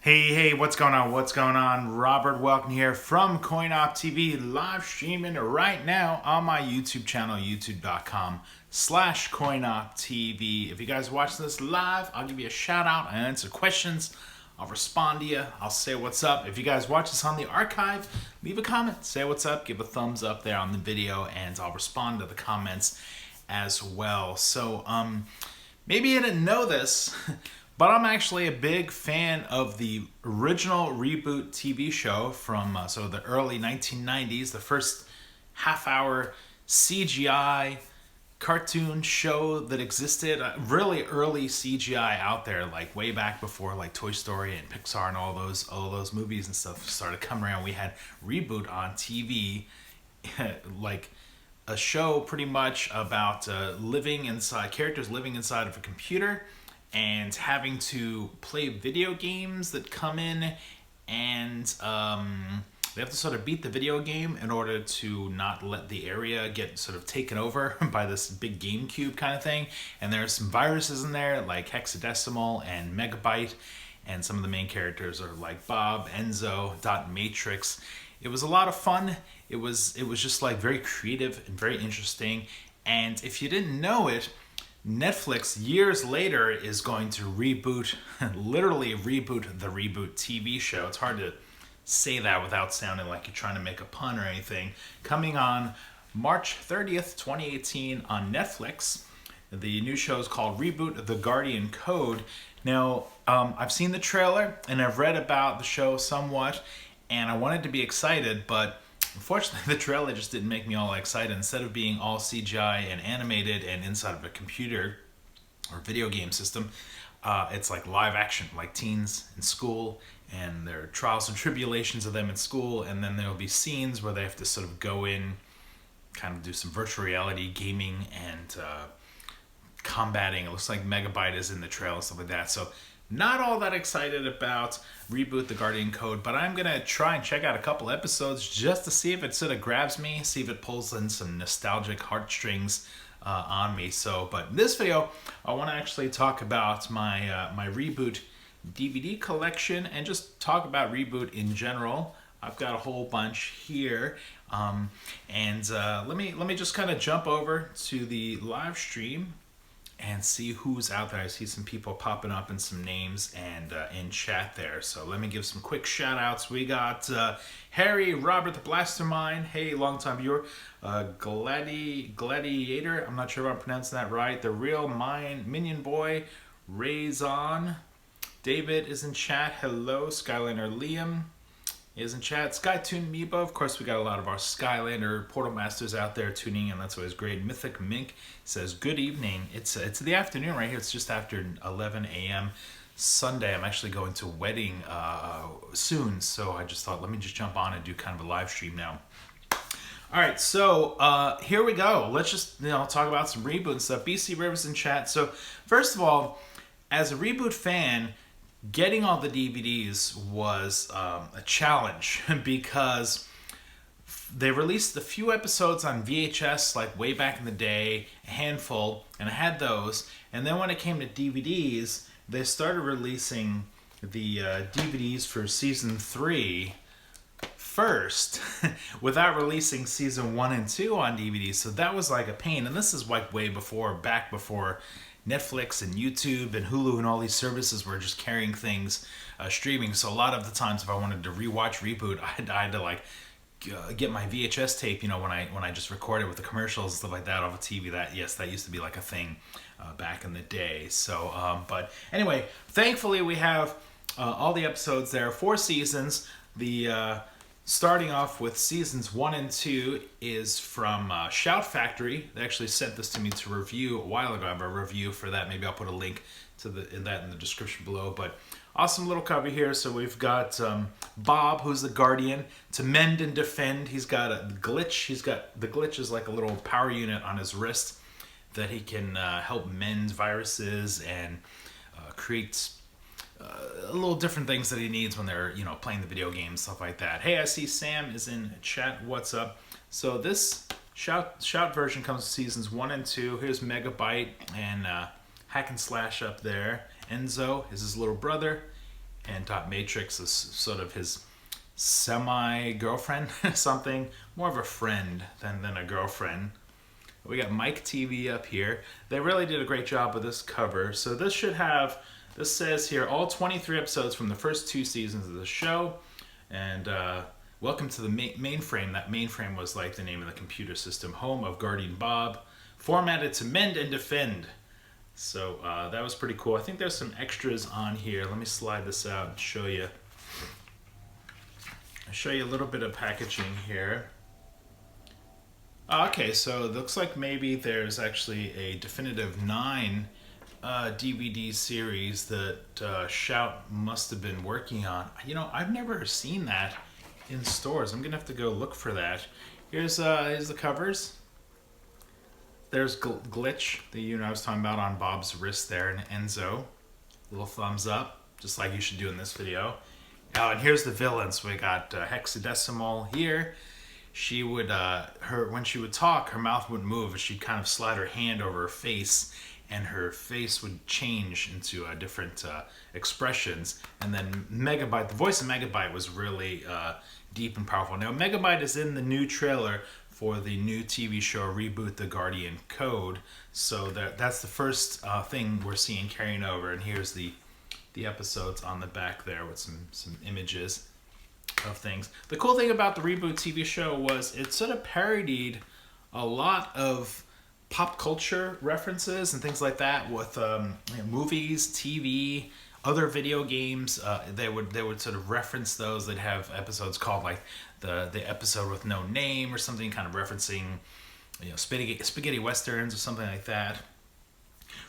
Hey, what's going on? What's going on? Robert Welcome here from CoinOpTV, live streaming right now on my YouTube channel, youtube.com/CoinOpTV. If you guys watch this live, I'll give you a shout out and answer questions. I'll respond to you. I'll say what's up. If you guys watch this on the archive, leave a comment, say what's up, give a thumbs up there on the video, and I'll respond to the comments as well. So, maybe you didn't know this, but I'm actually a big fan of the original Reboot TV show from the early 1990s, the first half-hour CGI cartoon show that existed. Really early CGI out there, like way back before like Toy Story and Pixar and all those movies and stuff started coming around. We had Reboot on TV, like a show pretty much about characters living inside of a computer and having to play video games that come in, and they have to sort of beat the video game in order to not let the area get sort of taken over by this big GameCube kind of thing. And there's some viruses in there like hexadecimal and megabyte, and some of the main characters are like Bob, Enzo, Dot Matrix. It was a lot of fun. It was just like very creative and very interesting. And if you didn't know it, Netflix years later is going to literally reboot the Reboot TV show. It's hard to say that without sounding like you're trying to make a pun or anything. Coming on March 30th, 2018 on Netflix. The new show is called Reboot The Guardian Code. Now, I've seen the trailer and I've read about the show somewhat, and I wanted to be excited, but unfortunately, the trailer just didn't make me all excited. Instead of being all CGI and animated and inside of a computer or video game system, it's like live action, like teens in school and their trials and tribulations of them in school. And then there'll be scenes where they have to sort of go in, kind of do some virtual reality gaming and combating. It looks like Megabyte is in the trailer and stuff like that. So not all that excited about Reboot The Guardian Code, but I'm going to try and check out a couple episodes just to see if it sort of grabs me, see if it pulls in some nostalgic heartstrings on me. But in this video, I want to actually talk about my Reboot DVD collection and just talk about Reboot in general. I've got a whole bunch here, and let me just kind of jump over to the live stream and see who's out there. I see some people popping up and some names and in chat there. So let me give some quick shout outs. We got Harry, Robert the Blastermind, hey, longtime viewer, Gladiator, I'm not sure if I'm pronouncing that right, The Real Minion Boy, Rayzon, David is in chat, hello, Skylander Liam is in chat, Skytune Meebo, of course we got a lot of our Skylander Portal Masters out there tuning in, that's always great. Mythic Mink says, good evening. It's the afternoon right here, it's just after 11 a.m. Sunday. I'm actually going to a wedding soon, so I just thought, let me just jump on and do kind of a live stream now. Alright, so here we go. Let's just talk about some Reboot and stuff. BC Rivers in chat. So first of all, as a Reboot fan, getting all the DVDs was a challenge because they released a few episodes on VHS like way back in the day, a handful, and I had those. And then when it came to DVDs, they started releasing the DVDs for season 3 first without releasing season 1 and 2 on DVD. So that was like a pain. And this is like back before Netflix and YouTube and Hulu and all these services were just carrying things streaming. So a lot of the times if I wanted to rewatch Reboot, I had to like get my VHS tape, when I just recorded with the commercials and stuff like that off of TV. That used to be like a thing back in the day. So but anyway, thankfully we have all the episodes there, 4 seasons. The starting off with seasons 1 and 2 is from Shout Factory. They actually sent this to me to review a while ago. I have a review for that. Maybe I'll put a link to that in the description below. But awesome little cover here. So we've got Bob, who's the Guardian, to mend and defend. He's got a glitch. The glitch is like a little power unit on his wrist that he can help mend viruses and create little different things that he needs when they're playing the video game, stuff like that. Hey, I see Sam is in chat. What's up? So this shout version comes with seasons 1 and 2. Here's Megabyte and Hack and Slash up there. Enzo is his little brother, and Dot Matrix is sort of his semi-girlfriend, something. More of a friend than a girlfriend. We got Mike TV up here. They really did a great job with this cover. So this should have, this says here, all 23 episodes from the first 2 seasons of the show. And welcome to the Mainframe. That Mainframe was like the name of the computer system, home of Guardian Bob, formatted to mend and defend. So that was pretty cool. I think there's some extras on here. Let me slide this out and show you. I'll show you a little bit of packaging here. Okay, so it looks like maybe there's actually a Definitive 9 DVD series that Shout must have been working on. You know, I've never seen that in stores. I'm gonna have to go look for that. Here's the covers. There's Glitch, the unit I was talking about on Bob's wrist there, and Enzo. Little thumbs up, just like you should do in this video. Oh, and here's the villains. We got Hexadecimal here. She would, when she would talk, her mouth wouldn't move. She'd kind of slide her hand over her face, and her face would change into different expressions. And then Megabyte, the voice of Megabyte was really deep and powerful. Now, Megabyte is in the new trailer for the new TV show Reboot The Guardian Code. So that's the first thing we're seeing carrying over. And here's the episodes on the back there with some images of things. The cool thing about the Reboot TV show was it sort of parodied a lot of pop culture references and things like that with movies, TV, other video games. They would sort of reference those. They'd have episodes called like the episode with no name or something, kind of referencing, you know, spaghetti westerns or something like that.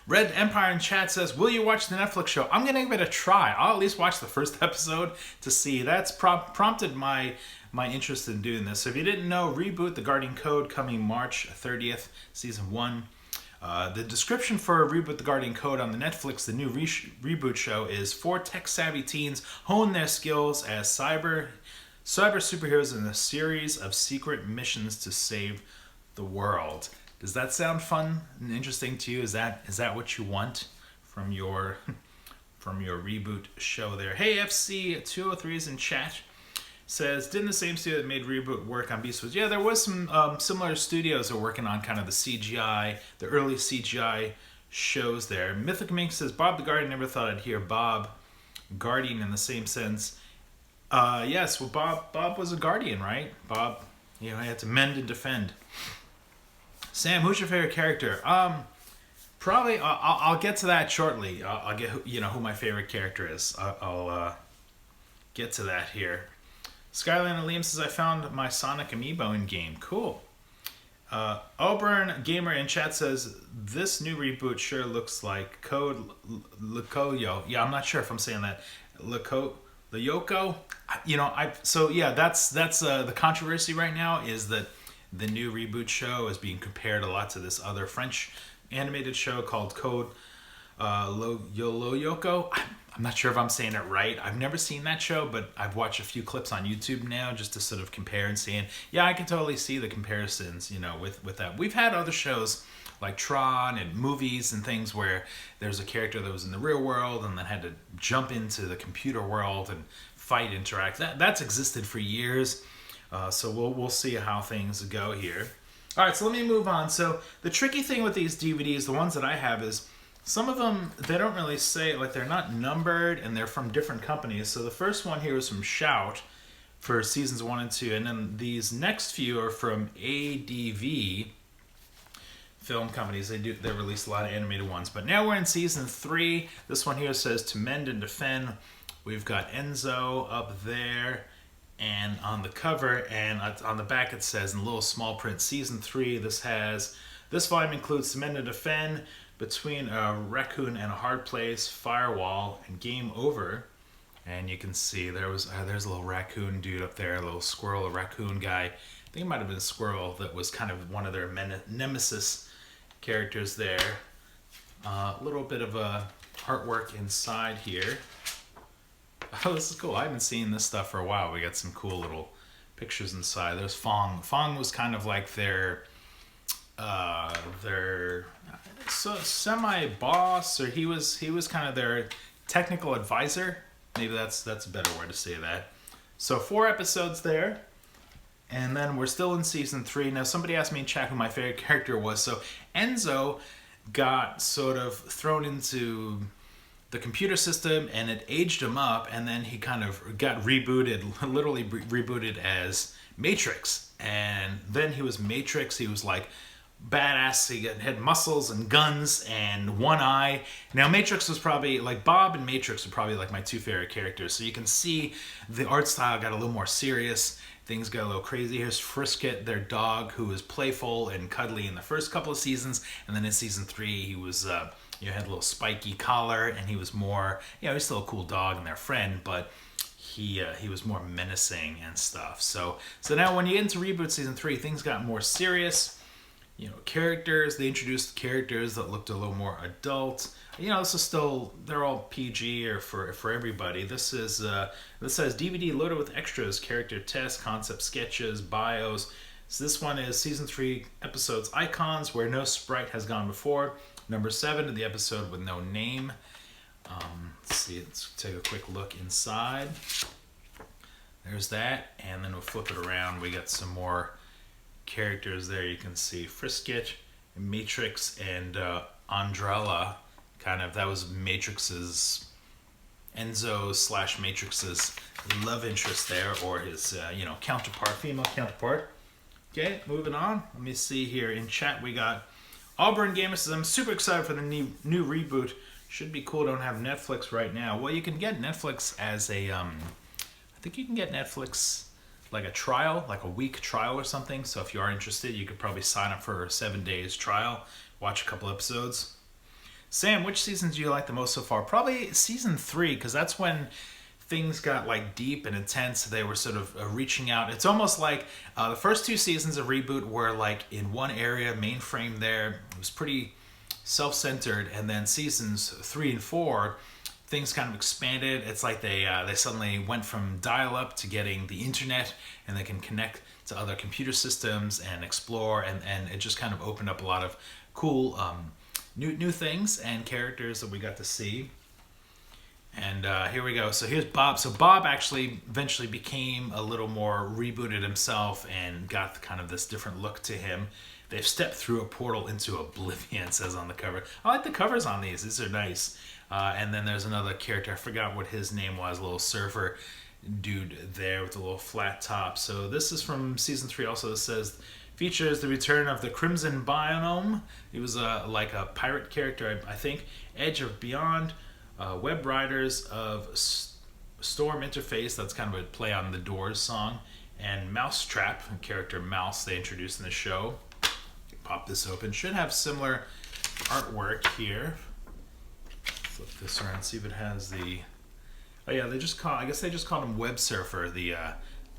Red Empire in chat says, will you watch the Netflix show? I'm going to give it a try. I'll at least watch the first episode to see. That's prompted my interest in doing this. So if you didn't know, Reboot The Guardian Code coming March 30th, Season 1. The description for Reboot The Guardian Code on the Netflix, the new reboot show, is 4 tech-savvy teens hone their skills as cyber superheroes in a series of secret missions to save the world. Does that sound fun and interesting to you? Is that what you want from your reboot show there? Hey, FC203 is in chat. Says, didn't the same studio that made Reboot work on Beast Wars? Yeah, there was some similar studios that are working on kind of the CGI, the early CGI shows there. Mythic Mink says, Bob the Guardian, never thought I'd hear Bob Guardian in the same sense. Yes, well, Bob was a Guardian, right? Bob, you know, he had to mend and defend. Sam, who's your favorite character? Probably, I'll get to that shortly. I'll get, you know, who my favorite character is. I'll get to that here. Skyline and Liam says, I found my Sonic amiibo in game. Cool. Auburn Gamer in chat says, this new reboot sure looks like Code Lyoko. Yeah, I'm not sure if I'm saying that. Lyoko? You know, so yeah, that's the controversy right now is that the new reboot show is being compared a lot to this other French animated show called Code Lyoko. I'm not sure if I'm saying it right. I've never seen that show, but I've watched a few clips on YouTube now just to sort of compare and see. And yeah, I can totally see the comparisons, you know, with that. We've had other shows like Tron and movies and things where there's a character that was in the real world and then had to jump into the computer world and fight, interact. That's existed for years. So we'll see how things go here. All right, so let me move on. So the tricky thing with these DVDs, the ones that I have, is some of them, they don't really say, like they're not numbered and they're from different companies. So the first one here is from Shout for seasons 1 and 2. And then these next few are from ADV film companies. They release a lot of animated ones. But now we're in season 3. This one here says to mend and defend. We've got Enzo up there. And on the cover and on the back it says in little small print, Season 3, this volume includes Mend and Defend, Between a Raccoon and a Hard Place, Firewall, and Game Over. And you can see there's a little raccoon dude up there, a little squirrel, a raccoon guy. I think it might have been a squirrel that was kind of one of their nemesis characters there. A little bit of a artwork inside here. Oh, this is cool. I haven't seen this stuff for a while. We got some cool little pictures inside. There's Fong. Fong was kind of like their semi-boss, or he was kind of their technical advisor Maybe that's a better word to say that. So 4 episodes there. And then we're still in season 3. Now, somebody asked me in chat who my favorite character was. So Enzo got sort of thrown into the computer system, and it aged him up, and then he kind of got rebooted, literally rebooted as Matrix. And then he was Matrix. He was like badass. He had muscles and guns and one eye. Now, Matrix was probably, like, Bob and Matrix are probably like my 2 favorite characters. So you can see the art style got a little more serious. Things got a little crazy. Here's Frisket, their dog, who was playful and cuddly in the first couple of seasons, and then in season 3, he was, had a little spiky collar, and he was more, he's still a cool dog and their friend, but he was more menacing and stuff. So now when you get into Reboot season 3, things got more serious. Characters, they introduced characters that looked a little more adult. This is still, they're all PG or for everybody. This says DVD loaded with extras, character tests, concept sketches, bios. So this one is season 3 episodes icons, where no sprite has gone before. Number 7, the episode with no name. Let's see, let's take a quick look inside. There's that, and then we'll flip it around. We got some more characters there. You can see Frisket, Matrix, and Andrella. That was Matrix's, Enzo / Matrix's love interest there, or his counterpart, female counterpart. Okay, moving on. Let me see here in chat. We got Auburn Gamer says, I'm super excited for the new reboot. Should be cool. Don't have Netflix right now. Well, you can get Netflix as a I think you can get Netflix like a trial, like a week trial or something. So if you are interested, you could probably sign up for a 7 days trial, watch a couple episodes. Sam, which seasons do you like the most so far? Probably season 3, because that's when things got like deep and intense. They were sort of reaching out. It's almost like the first 2 seasons of Reboot were like in one area, Mainframe there. It was pretty self-centered, and then seasons 3 and 4, things kind of expanded. It's like they suddenly went from dial-up to getting the internet, and they can connect to other computer systems and explore, and it just kind of opened up a lot of cool new things and characters that we got to see. And here we go. So here's Bob. So Bob actually eventually became a little more rebooted himself and got kind of this different look to him. They've stepped through a portal into oblivion, it says on the cover. I like the covers on these. These are nice. And then there's another character. I forgot what his name was. A little surfer dude there with a little flat top. So this is from season 3 also. It says, features the return of the Crimson Biome. He was like a pirate character, I think. Edge of Beyond. Web Riders of Storm Interface. That's kind of a play on the Doors song. And Mousetrap, character Mouse they introduced in the show. Pop this open. Should have similar artwork here. Flip this around, see if it has the... Oh yeah, I guess they just called him Web Surfer, the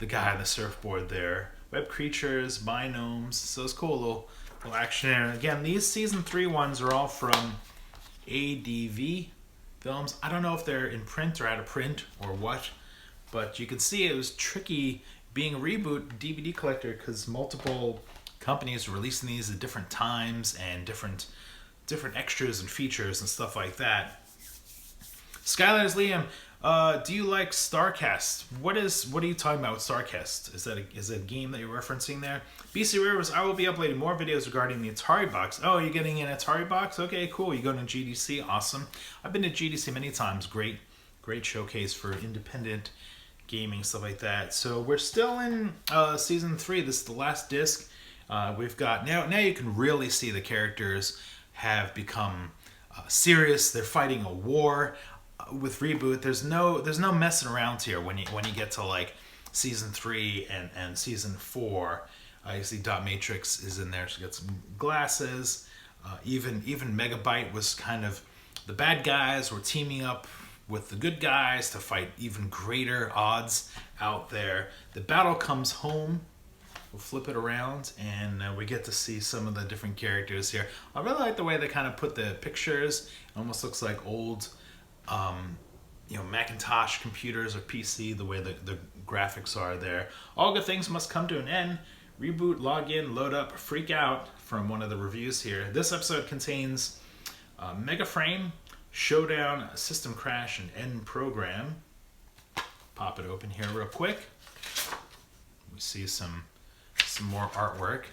guy on the surfboard there. Web Creatures, Binomes. So it's cool, little action there. And again, these season 3 ones are all from ADV films. I don't know if they're in print or out of print or what, but you can see it was tricky being a Reboot DVD collector because multiple companies are releasing these at different times and different extras and features and stuff like that. Skylanders Liam, do you like StarCast? What are you talking about with StarCast? Is that a game that you're referencing there? BC Rivers, I will be uploading more videos regarding the Atari box. Oh, you're getting an Atari box? Okay, cool. You go to GDC, awesome. I've been to GDC many times. Great showcase for independent gaming, stuff like that. So we're still in season 3. This is the last disc. We've got now you can really see the characters have become serious. They're fighting a war. With Reboot, there's no messing around here when you get to like season 3 and season 4. You see Dot Matrix is in there. She got some glasses. Even Megabyte was kind of, the bad guys were teaming up with the good guys to fight even greater odds out there. The battle comes home. We'll flip it around and we get to see some of the different characters here. I really like the way they kind of put the pictures. It almost looks like old Macintosh computers or PC, the way the graphics are there. All good things must come to an end. Reboot, log in, load up, freak out, from one of the reviews here. This episode contains Megaframe, Showdown, System Crash, and End Program. pop it open here real quick. We see some more artwork.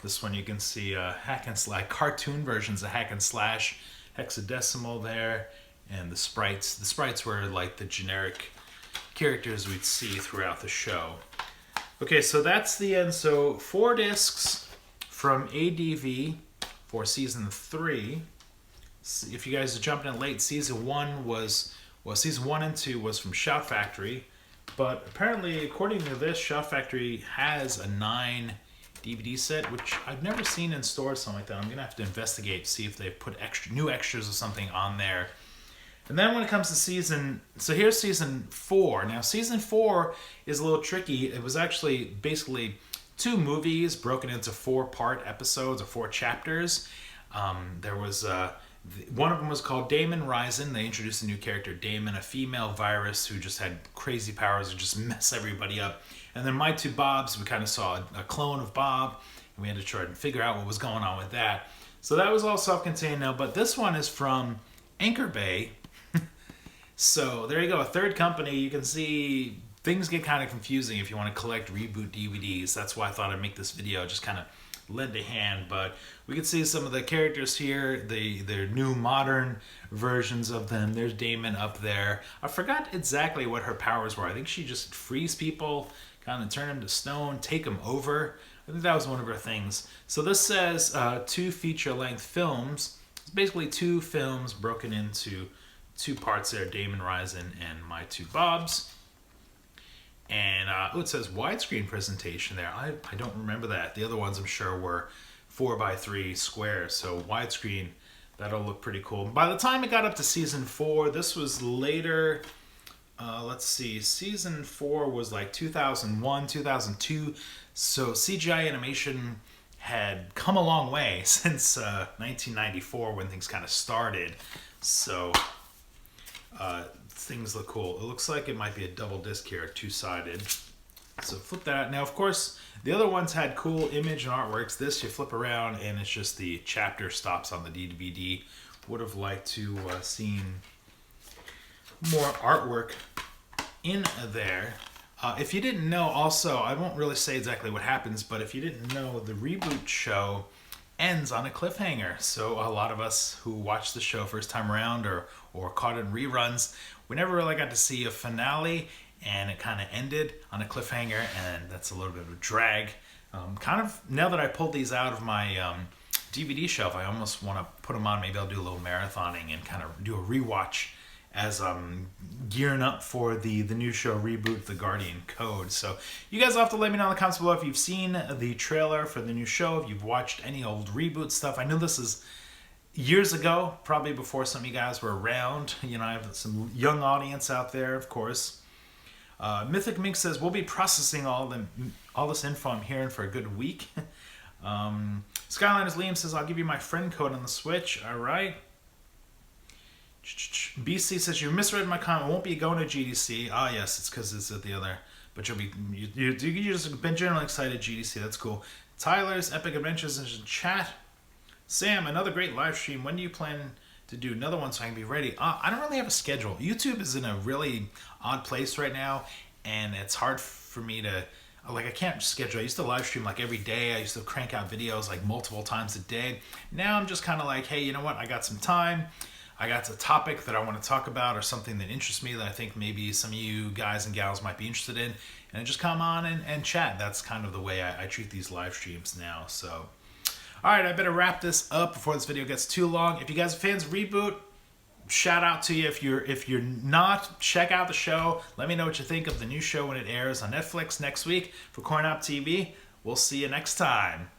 This one you can see hack and slash, cartoon versions of hack and slash, hexadecimal there, and the sprites. The sprites were like the generic characters we'd see throughout the show. Okay, so that's the end. So 4 discs from ADV for season 3. If you guys are jumping in late, season 1 and 2 was from Shout Factory, but apparently, according to this, Shout Factory has a 9 DVD set, which I've never seen in stores, something like that. I'm gonna have to investigate, see if they've put new extras or something on there. And then when it comes to so here's season 4. Now season 4 is a little tricky. It was actually basically 2 movies broken into 4-part episodes or 4 chapters. There was one of them was called Damon Rising. They introduced a new character, Damon, a female virus who just had crazy powers and just mess everybody up. And then My Two Bobs, we kind of saw a clone of Bob, and we had to try and figure out what was going on with that. So that was all self-contained now, but this one is from Anchor Bay. So there you go, a 3rd company. You can see things get kind of confusing if you want to collect Reboot DVDs. That's why I thought I'd make this video, just kind of lend a hand. But we can see some of the characters here, their new modern versions of them. There's Damon up there. I forgot exactly what her powers were. I think she just frees people, kind of turn them to stone, take them over. I think that was one of her things. So this says 2 feature-length films. It's basically 2 films broken into 2 parts there, Damon Rising and My Two Bobs. And it says widescreen presentation there. I don't remember that. The other ones I'm sure were 4x3 squares. So widescreen, that'll look pretty cool. By the time it got up to season 4, this was later. Let's see, season 4 was like 2001, 2002. So CGI animation had come a long way since 1994 when things kind of started. So things look cool. It looks like it might be a double disc here, 2-sided. So flip that out. Now, of course, the other ones had cool image and artworks. This, you flip around and it's just the chapter stops on the DVD. Would have liked to seen more artwork in there. If you didn't know, also, I won't really say exactly what happens, but if you didn't know, the Reboot show ends on a cliffhanger. So a lot of us who watched the show first time around or caught it in reruns, we never really got to see a finale, and it kind of ended on a cliffhanger, and that's a little bit of a drag. Kind of, now that I pulled these out of my DVD shelf, I almost want to put them on. Maybe I'll do a little marathoning and kind of do a rewatch as I'm gearing up for the new show, Reboot The Guardian Code. So you guys will have to let me know in the comments below if you've seen the trailer for the new show, if you've watched any old Reboot stuff. I know this is years ago, probably before some of you guys were around. You know, I have some young audience out there, of course. Mythic Mink says, we'll be processing all this info I'm hearing for a good week. Skyliners Liam says, I'll give you my friend code on the Switch. All right. BC says, you misread my comment. Won't be going to GDC. Ah, yes, it's because it's at the other. But you've just been generally excited, GDC. That's cool. Tyler's Epic Adventures is in chat. Sam, another great live stream. When do you plan to do another one so I can be ready? I don't really have a schedule. YouTube is in a really odd place right now, and it's hard for me to, like, I can't schedule. I used to live stream like every day. I used to crank out videos like multiple times a day. Now I'm just kind of like, hey, you know what? I got some time. I got a topic that I want to talk about or something that interests me that I think maybe some of you guys and gals might be interested in, and just come on and chat. That's kind of the way I treat these live streams now. So, all right, I better wrap this up before this video gets too long. If you guys are fans of Reboot, shout out to you. If you're not, check out the show. Let me know what you think of the new show when it airs on Netflix next week for CoinOpTV. We'll see you next time.